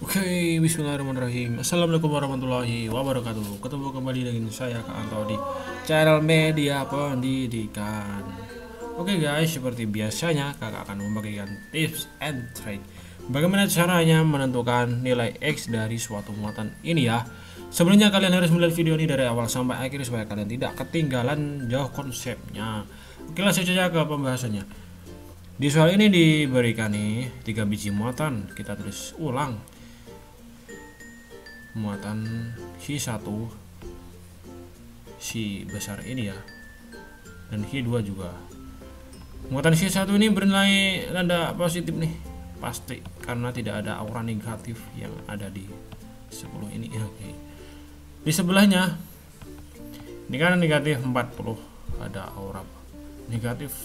Oke, bismillahirrahmanirrahim. Assalamualaikum warahmatullahi wabarakatuh. Ketemu kembali dengan saya Kak Anto di channel Media Pendidikan. Oke guys, seperti biasanya kakak akan membagikan tips and trick bagaimana caranya menentukan nilai X dari suatu muatan ini ya. Sebenarnya kalian harus melihat video ini dari awal sampai akhir supaya kalian tidak ketinggalan jauh konsepnya. Oke, langsung saja ke pembahasannya. Di soal ini diberikan nih 3 biji muatan. Kita tulis ulang. Muatan Q1 si besar ini ya, dan Q2 juga. Muatan Q1 ini bernilai tanda positif nih, pasti karena tidak ada aura negatif yang ada di 10 ini. Oke. Di sebelahnya ini kan negatif 40, ada aura negatif,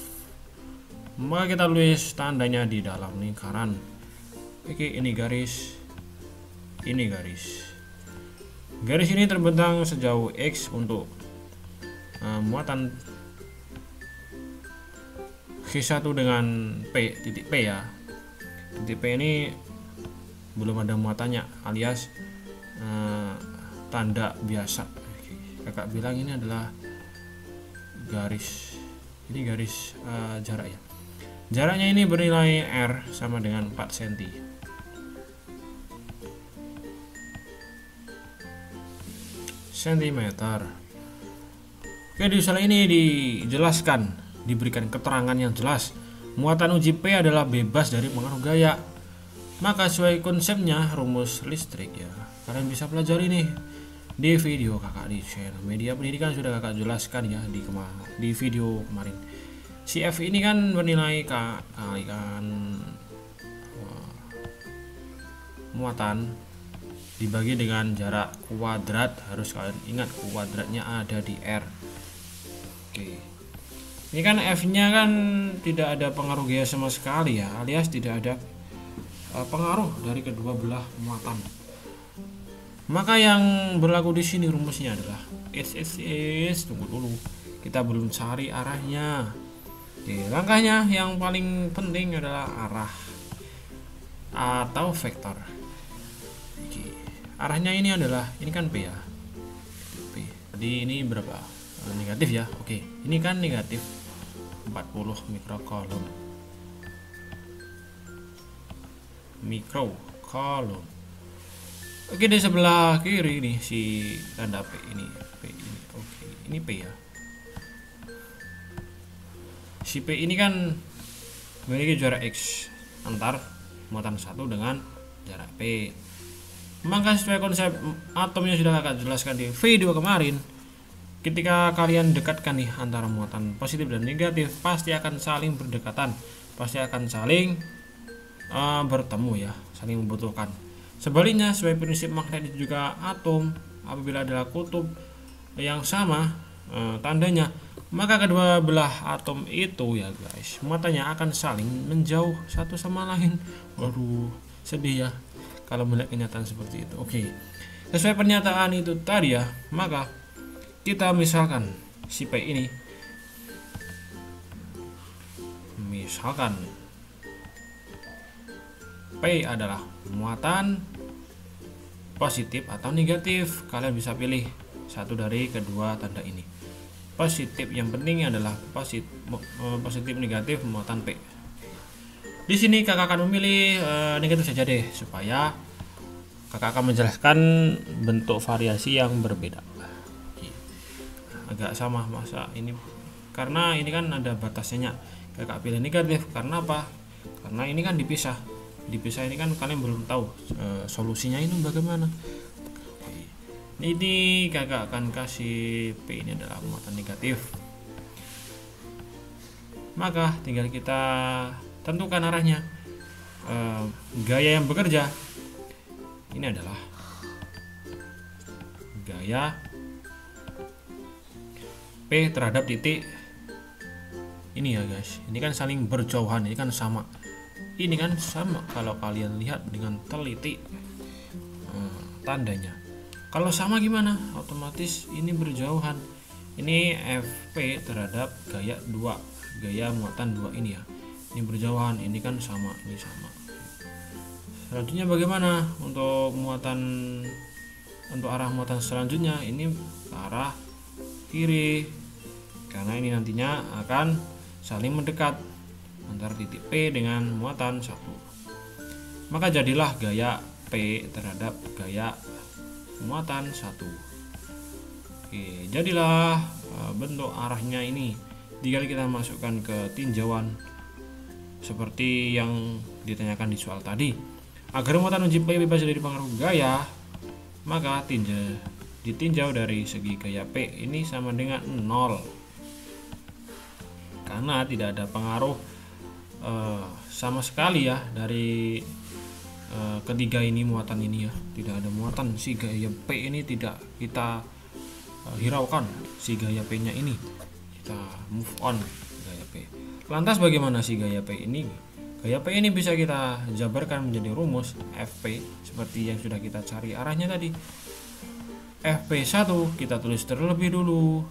maka kita tulis tandanya di dalam lingkaran. Oke, ini garis, ini garis. Garis ini terbentang sejauh X untuk muatan Q1 dengan P, titik P ya. Titik P ini belum ada muatannya, alias tanda biasa. Kakak bilang ini adalah garis, ini garis jarak ya. Jaraknya ini bernilai R sama dengan 4 cm. Sentimeter. Oke, di soal ini dijelaskan, diberikan keterangan yang jelas. Muatan uji P adalah bebas dari pengaruh gaya. Maka sesuai konsepnya rumus listrik ya. Kalian bisa pelajari nih di video kakak di channel Media Pendidikan, sudah kakak jelaskan ya di video kemarin. Si F ini kan bernilai kalikan muatan dibagi dengan jarak kuadrat. Harus kalian ingat kuadratnya ada di R. Oke, ini kan F nya kan tidak ada pengaruh gaya sama sekali ya, alias tidak ada pengaruh dari kedua belah muatan. Maka yang berlaku di sini rumusnya adalah tunggu dulu, kita belum cari arahnya. Oke, langkahnya yang paling penting adalah arah atau vektor. Arahnya ini adalah, ini kan P ya, P. Jadi ini berapa? Negatif ya. Oke, ini kan negatif 40 mikrocoulomb. Oke, di sebelah kiri ini si tanda P ini, Oke, ini P ya. Si P ini kan memiliki jarak X antar muatan 1 dengan jarak P. Maka sesuai konsep atomnya sudah kakak jelaskan di video kemarin, ketika kalian dekatkan nih antara muatan positif dan negatif, pasti akan saling berdekatan, pasti akan saling bertemu ya, saling membutuhkan. Sebaliknya sesuai prinsip magnetis juga atom, apabila adalah kutub yang sama tandanya, maka kedua belah atom itu ya guys, muatannya akan saling menjauh satu sama lain. Waduh, sedih ya kalau melihat kenyataan seperti itu. Oke, sesuai pernyataan itu tadi ya, maka kita misalkan si P ini, misalkan P adalah muatan positif atau negatif. Kalian bisa pilih satu dari kedua tanda ini. Positif, yang penting adalah positif negatif muatan P. Di sini kakak akan memilih negatif saja deh, supaya kakak akan menjelaskan bentuk variasi yang berbeda. Agak sama masa ini, karena ini kan ada batasnya. Kakak pilih negatif karena apa? Karena ini kan dipisah ini kan kalian belum tahu solusinya ini bagaimana. Ini kakak akan kasih P ini adalah muatan negatif. Maka tinggal kita tentukan arahnya. Gaya yang bekerja ini adalah gaya P terhadap titik ini ya guys. Ini kan saling berjauhan, ini kan sama. Ini kan sama kalau kalian lihat dengan teliti tandanya. Kalau sama gimana? Otomatis ini berjauhan. Ini FP terhadap gaya 2, gaya muatan 2 ini ya. Ini berjauhan, ini kan sama, ini sama. Selanjutnya bagaimana untuk arah muatan selanjutnya? Ini ke arah kiri, karena ini nantinya akan saling mendekat antara titik P dengan muatan 1. Maka jadilah gaya P terhadap gaya muatan 1. Oke, jadilah bentuk arahnya ini. Jika kita masukkan ke tinjauan seperti yang ditanyakan di soal tadi. Agar muatan uji P bebas dari pengaruh gaya, maka ditinjau dari segi gaya P ini sama dengan 0, karena tidak ada pengaruh sama sekali ya dari ketiga ini muatan ini ya. Tidak ada muatan, si gaya P ini tidak kita hiraukan, si gaya P nya ini kita move on gaya P. Lantas bagaimana si gaya P ini? Gaya P ini bisa kita jabarkan menjadi rumus Fp seperti yang sudah kita cari arahnya tadi. Fp1 kita tulis terlebih dulu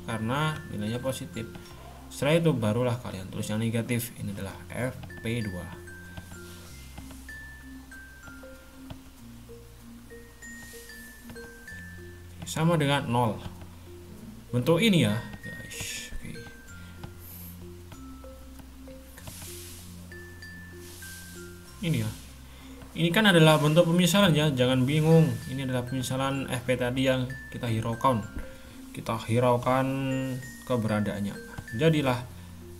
karena nilainya positif. Setelah itu barulah kalian tulis yang negatif. Ini adalah Fp2. Sama dengan 0. Bentuk ini ya guys. Oke. Ini ya, ini kan adalah bentuk pemisalan ya, jangan bingung. Ini adalah pemisalan Fp tadi yang kita hiraukan keberadaannya. Jadilah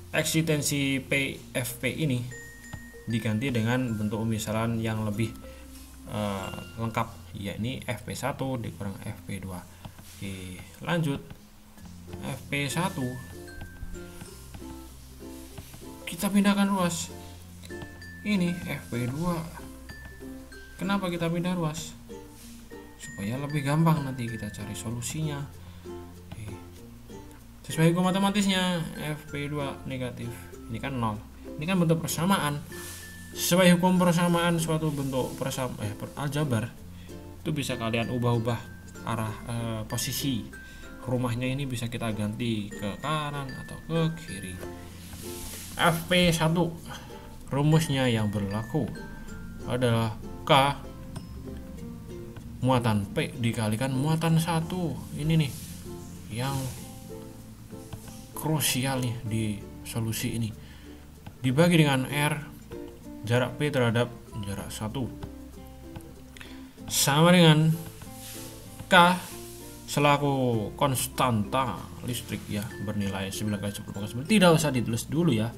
eksistensi Fp ini diganti dengan bentuk pemisalan yang lebih lengkap, yakni Fp1 dikurang Fp2. Oke, lanjut. Fp1 kita pindahkan ruas. Ini Fp2. Kenapa kita pindah ruas? Supaya lebih gampang nanti kita cari solusinya. Oke. Sesuai hukum matematisnya, Fp2 negatif. Ini kan 0. Ini kan bentuk persamaan. Sesuai hukum persamaan suatu bentuk aljabar, itu bisa kalian ubah-ubah arah posisi rumahnya. Ini bisa kita ganti ke kanan atau ke kiri. Fp1 rumusnya yang berlaku adalah K muatan P dikalikan muatan 1. Ini nih yang krusial nih di solusi ini. Dibagi dengan R, jarak P terhadap jarak 1, sama dengan K selaku konstanta listrik ya, bernilai 9 × 10⁻⁹. Tidak usah ditulis dulu ya,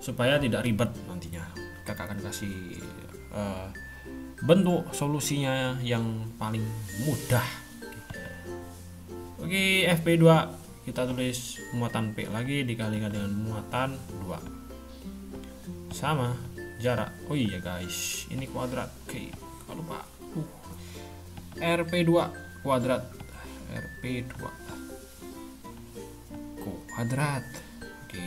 supaya tidak ribet nantinya. Kakak akan kasih bentuk solusinya yang paling mudah. Oke, Fp2 kita tulis muatan P lagi dikalikan dengan muatan 2 sama jarak. Oh iya guys, ini kuadrat. Oke, kalau lupa Rp2 kuadrat, Rp2 kuadrat. Oke,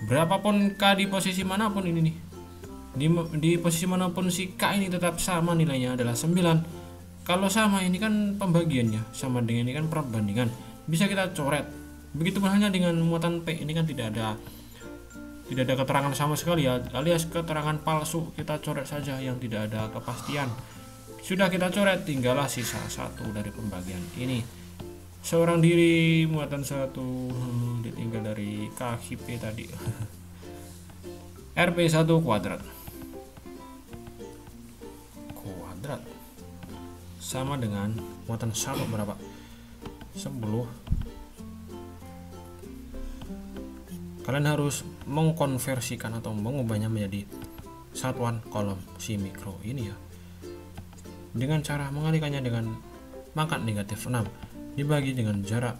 berapapun K di posisi manapun ini nih, di posisi manapun si K ini tetap sama, nilainya adalah 9. Kalau sama, ini kan pembagiannya sama dengan ini kan perbandingan, bisa kita coret. Begitupun halnya dengan muatan P, ini kan tidak ada keterangan sama sekali ya, alias keterangan palsu. Kita coret saja yang tidak ada kepastian. Sudah kita coret, tinggallah sisa 1 dari pembagian ini. Seorang diri muatan 1 ditinggal dari kaki P tadi. Rp1 kuadrat sama dengan muatan 1 berapa? 10. Kalian harus mengkonversikan atau mengubahnya menjadi satuan kolom si mikro ini ya, dengan cara mengalihkannya dengan pangkat negatif 6 dibagi dengan jarak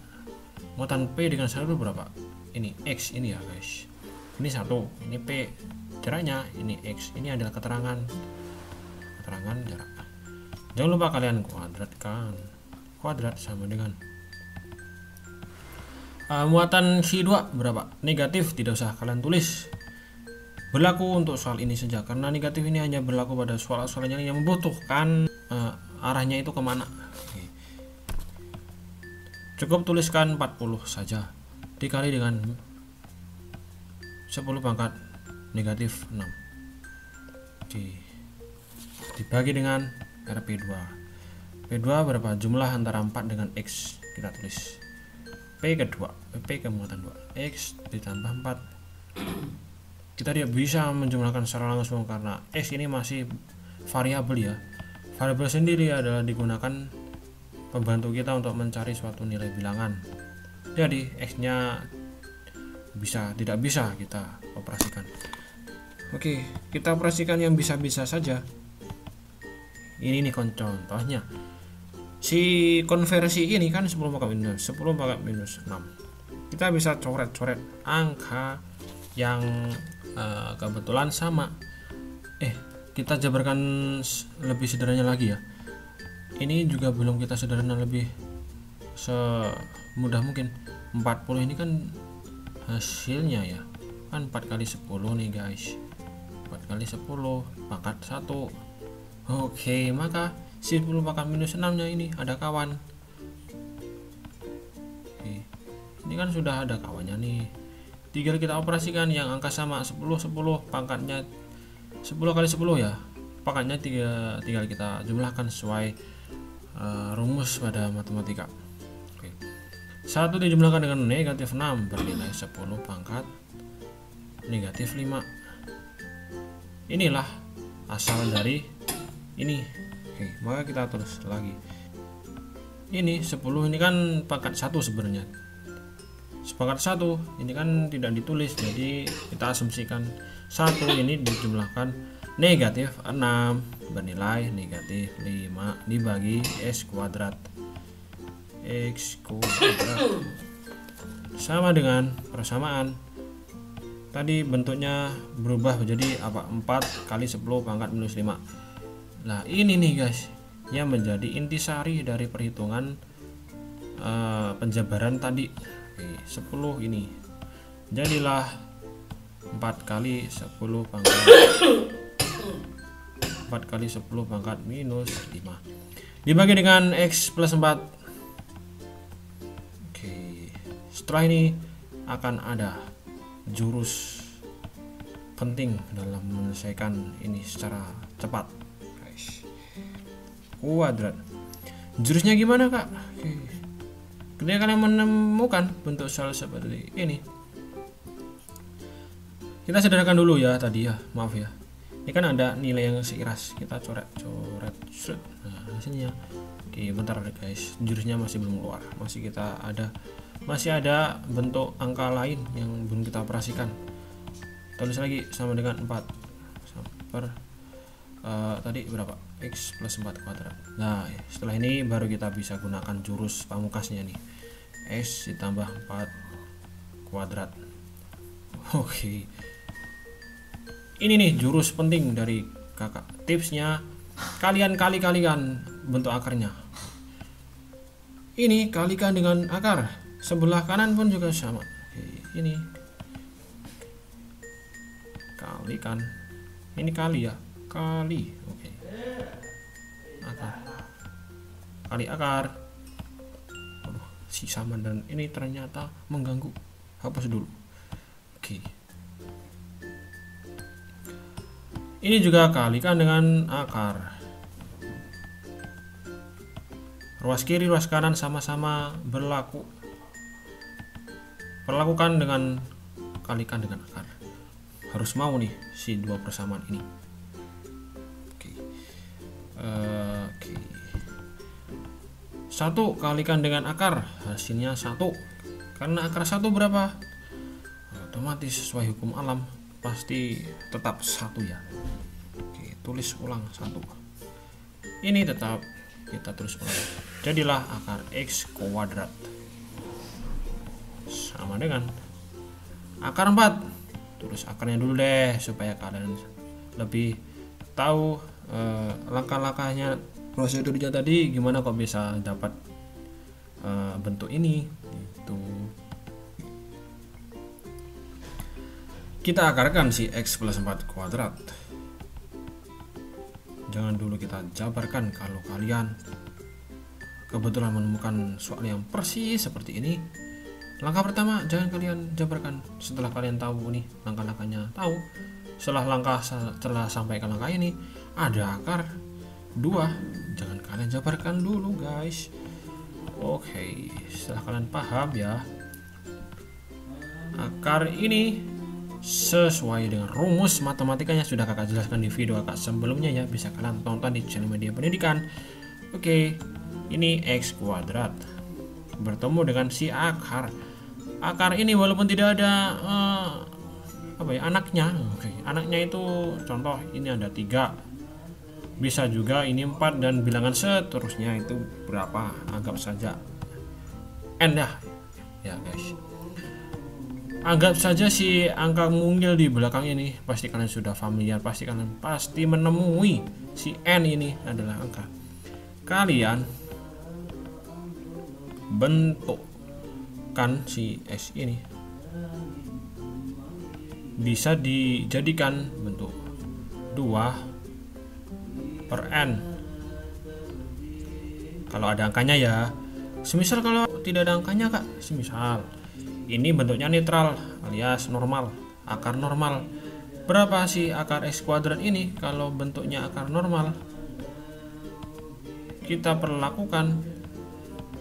muatan P dengan 1 berapa? Ini X ini ya guys, ini 1, ini P jaraknya, ini X, ini adalah keterangan jarak. Jangan lupa kalian kuadratkan. Kuadrat sama dengan muatan si 2 berapa? Negatif, tidak usah kalian tulis. Berlaku untuk soal ini saja, karena negatif ini hanya berlaku pada soal-soal yang membutuhkan arahnya itu kemana. Oke. Cukup tuliskan 40 saja dikali dengan 10 pangkat negatif 6. Oke, dibagi dengan RP2. P2 berapa? Jumlah antara 4 dengan X. Kita tulis P kedua, P kemuatan 2, X ditambah 4. Kita tidak bisa menjumlahkan secara langsung karena X ini masih variabel ya. Variabel sendiri adalah digunakan pembantu kita untuk mencari suatu nilai bilangan. Jadi X nya tidak bisa kita operasikan. Oke, kita operasikan yang bisa-bisa saja. Ini nih contohnya. Si konversi ini kan 10 pangkat minus 6. Kita bisa coret-coret angka yang kebetulan sama. Kita jabarkan lebih sederhana lagi ya. Ini juga belum kita sederhana lebih semudah mungkin. 40 ini kan hasilnya ya. Kan 4 kali 10 nih guys. 4 kali 10 pangkat 1. Oke, maka si 10 pangkat minus 6 nya ini ada kawan. Oke, ini kan sudah ada kawannya nih. Tinggal kita operasikan yang angka sama 10 pangkatnya 10 kali 10 ya. Pangkatnya tinggal kita jumlahkan sesuai rumus pada matematika. Oke. 1 dijumlahkan dengan negatif 6 bernilai 10 pangkat negatif 5. Inilah asal dari ini. Oke, maka kita terus lagi. Ini 10 ini kan pangkat 1 sebenarnya. Pangkat 1 ini kan tidak ditulis, jadi kita asumsikan 1 ini dijumlahkan negatif 6 bernilai negatif 5 dibagi X kuadrat. X kuadrat sama dengan persamaan. Tadi bentuknya berubah menjadi apa? 4 kali 10 pangkat minus 5. Nah ini nih guys yang menjadi intisari dari perhitungan penjabaran tadi. Oke, 10 ini jadilah 4 kali 10 pangkat 4 kali 10 pangkat minus 5 dibagi dengan X plus 4. Oke, setelah ini akan ada jurus penting dalam menyelesaikan ini secara cepat guys. Kuadrat jurusnya gimana kak? Oke. Ketika kalian menemukan bentuk sel seperti ini, kita sederhanakan dulu ya tadi ya, maaf ya. Ini kan ada nilai yang seiras, kita coret. Nah hasilnya, oke bentar guys, jurusnya masih belum keluar, masih ada bentuk angka lain yang belum kita operasikan. Tulis lagi sama dengan 4 per tadi berapa? X plus 4 kuadrat. Nah setelah ini baru kita bisa gunakan jurus pamungkasnya nih, X ditambah 4 kuadrat. Oke, ini nih jurus penting dari kakak. Tipsnya kalian kalikan bentuk akarnya. Ini kalikan dengan akar sebelah kanan pun juga sama. Oke, ini kalikan, ini kali ya, kali. Oke, akar kali akar. Aduh, si sama dan ini ternyata mengganggu, hapus dulu. Oke, ini juga kalikan dengan akar. Ruas kiri ruas kanan sama-sama berlaku, perlakukan dengan kalikan dengan akar. Harus mau nih si dua persamaan ini. Oke. 1 kalikan dengan akar, hasilnya 1. Karena akar 1 berapa? Otomatis sesuai hukum alam pasti tetap 1 ya. Oke, tulis ulang 1. Ini tetap kita tulis ulang. Jadilah akar X kuadrat sama dengan akar 4. Tulis akarnya dulu deh supaya kalian lebih tahu langkah-langkahnya, prosedurnya tadi gimana kok bisa dapat bentuk ini gitu. Kita akarkan si X plus 4 kuadrat. Jangan dulu kita jabarkan. Kalau kalian kebetulan menemukan soal yang persis seperti ini, langkah pertama jangan kalian jabarkan. Setelah kalian tahu nih langkah-langkahnya, tahu, Setelah sampai ke langkah ini ada akar 2, jangan kalian jabarkan dulu guys. Oke, setelah kalian paham ya, akar ini sesuai dengan rumus matematikanya sudah kakak jelaskan di video kakak sebelumnya ya, bisa kalian tonton di channel Media Pendidikan. Oke, ini X kuadrat bertemu dengan si akar. Akar ini walaupun tidak ada anaknya. Oke, anaknya itu contoh ini ada 3, bisa juga ini 4 dan bilangan seterusnya itu berapa, anggap saja n ya guys. Anggap saja si angka mungil di belakang ini, pasti kalian sudah familiar, pasti menemui si n ini adalah angka. Kalian bentukkan si S ini bisa dijadikan bentuk 2/n kalau ada angkanya ya. Semisal kalau tidak ada angkanya kak, semisal ini bentuknya netral alias normal, akar normal. Berapa sih akar X kuadrat ini? Kalau bentuknya akar normal, kita perlakukan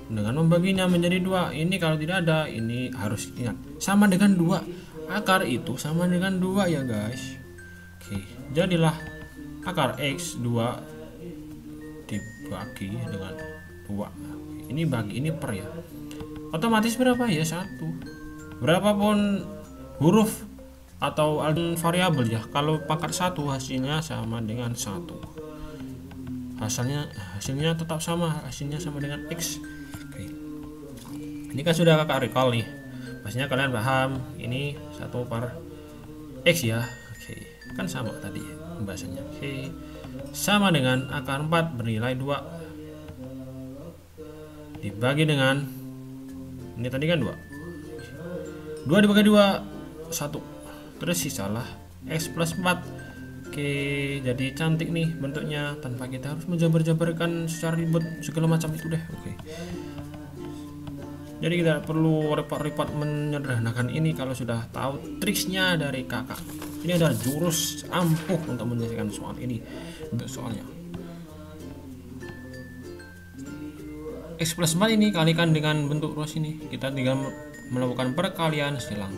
dengan membaginya menjadi 2. Ini kalau tidak ada, ini harus ingat sama dengan 2. Akar itu sama dengan 2 ya guys. Oke, jadilah akar X 2 dibagi dengan 2. Ini bagi ini per ya. Otomatis berapa ya? 1. Berapapun huruf atau variabel ya, kalau pangkat 1 hasilnya sama dengan 1. Hasilnya tetap sama, hasilnya sama dengan X. Oke. Ini kan sudah kakak recall nih. Pastinya kalian paham ini 1/X ya. Oke, kan sama tadi pembahasannya. Oke, sama dengan akar 4 bernilai 2 dibagi dengan ini tadi kan 2 dibagi 2 1, terus sisalah X plus 4. Oke, jadi cantik nih bentuknya tanpa kita harus menjabar-jabarkan secara ribet segala macam itu deh. Oke, jadi kita perlu repot-repot menyederhanakan ini kalau sudah tahu triksnya dari kakak. Ini adalah jurus ampuh untuk menyelesaikan soal ini. Untuk soalnya X plus 4 ini kalikan dengan bentuk ruas ini, kita tinggal melakukan perkalian silang.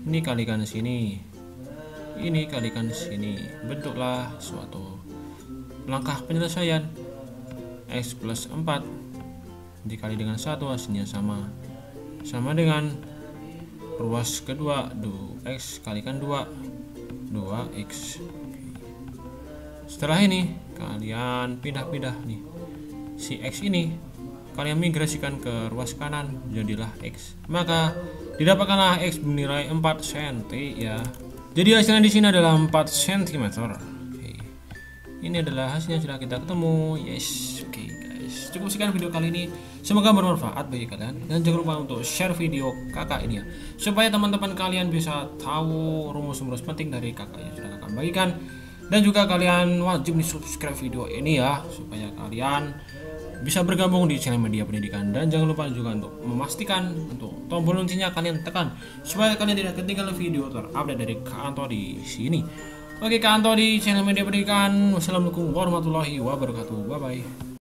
Ini kalikan sini, ini kalikan sini, bentuklah suatu langkah penyelesaian. X plus 4 dikali dengan 1 hasilnya sama dengan ruas kedua 2x kalikan 2x. Setelah ini kalian pindah-pindah nih si X ini, kalian migrasikan ke ruas kanan, jadilah X. Maka didapatkanlah X bernilai 4 cm ya. Jadi hasilnya di sini adalah 4 cm. Oke. Ini adalah hasilnya, sudah kita ketemu. Yes. Oke guys, cukup sekian video kali ini. Semoga bermanfaat bagi kalian, dan jangan lupa untuk share video kakak ini ya, supaya teman-teman kalian bisa tahu rumus-rumus penting dari kakak yang sudah kakak bagikan. Dan juga kalian wajib di subscribe video ini ya, supaya kalian bisa bergabung di channel Media Pendidikan. Dan jangan lupa juga untuk memastikan untuk tombol loncengnya kalian tekan, supaya kalian tidak ketinggalan video terupdate dari Kak Anto di sini. Oke, Kak Anto di channel Media Pendidikan. Wassalamualaikum warahmatullahi wabarakatuh. Bye bye.